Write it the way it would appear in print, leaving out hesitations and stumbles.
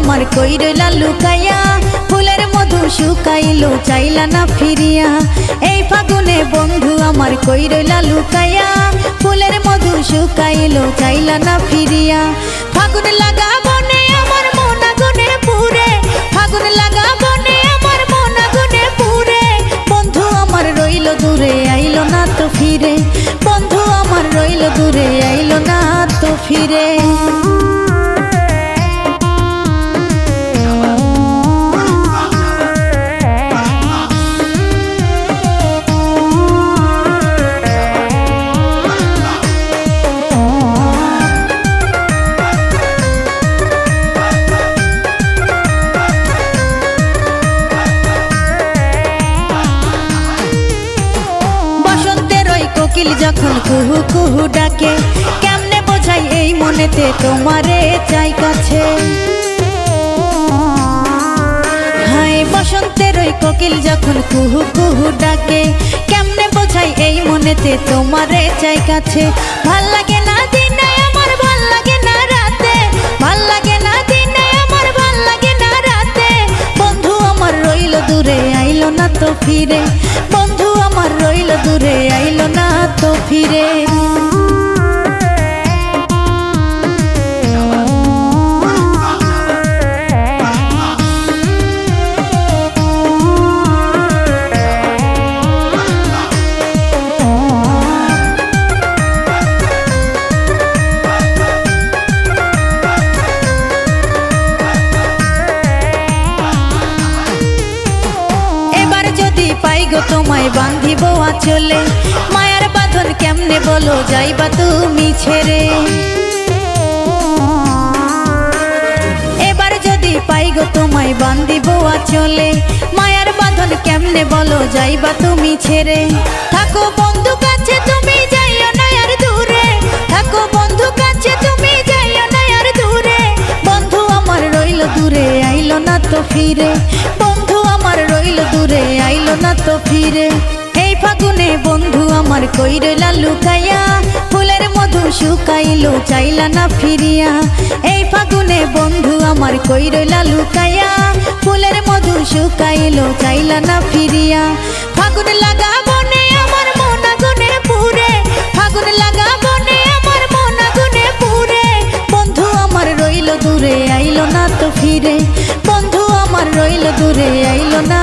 আমার কই রইলা লুকাইয়া, ফুলের মধু শুকাইলো চাইলা না ফিরিয়া। এই ফাগুনে বন্ধু আমার কই রইলা লুকাইয়া, ফুলের মধু শুকাইলো চাইলা না ফিরিয়া। ফাগুন লাগা বনে আমার মন আগুনে পুরে, ফাগুন লাগা বনে আমার মন আগুনে পুরে। বন্ধু আমার রইল দূরে আইলো না তো ফিরে, বন্ধু আমার রইল দূরে আইলো না তো ফিরে। কোকিল যখন কুহু কুহু ডাকে, কেমনে বোঝাই এই মনেতে তোমারে চাই কাছে। হায় বসন্তের ওই কোকিল যখন কুহু কুহু ডাকে, কেমনে বোঝাই এই মনেতে তোমারে চাই কাছে। ভাল লাগে না দিনে আমার, ভাল লাগে না রাতে, ভাল লাগে না দিনে আমার, ভাল লাগে না রাতে। বন্ধু আমার রইল দূরে আইলো না তো ফিরে, বন্ধু আমার রইল দূরে আইলো না তো ফিরে। পাই গো তোমায় বাঁধিব আঁচলে, মায়ার বাঁধন কেমনে বলো যাইবা তুমি ছেড়ে। এবার যদি পাই গো তোমায় বাঁধিব আঁচলে, মায়ার বাঁধন কেমনে বলো যাইবা তুমি ছেড়ে। থাকো বন্ধু কাছে তুমি যাইও না আর দূরে, থাকো বন্ধু কাছে তুমি যাইও না আর দূরে। বন্ধু আমার রইল দূরে আইলো না তো ফিরে, বন্ধু আমার রইল দূরে আইলো না তো ফিরে। এই ফাগুনে বন্ধু আমার কই রইলা লুকাইয়া, ফুলের মধু শুকাইলো চাইলা না ফিরিয়া। এই ফাগুনে বন্ধু আমার কই রইলা লুকাইয়া, ফুলের মধু শুকাইলো চাইলা না ফিরিয়া। ফাগুন লাগা বনে আমার মন আগুনে পুরে, ফাগুন লাগা বনে আমার মন আগুনে পুরে। বন্ধু আমার রইল দূরে আইলো না তো ফিরে, বন্ধু আমার রইল দূরে আইলো না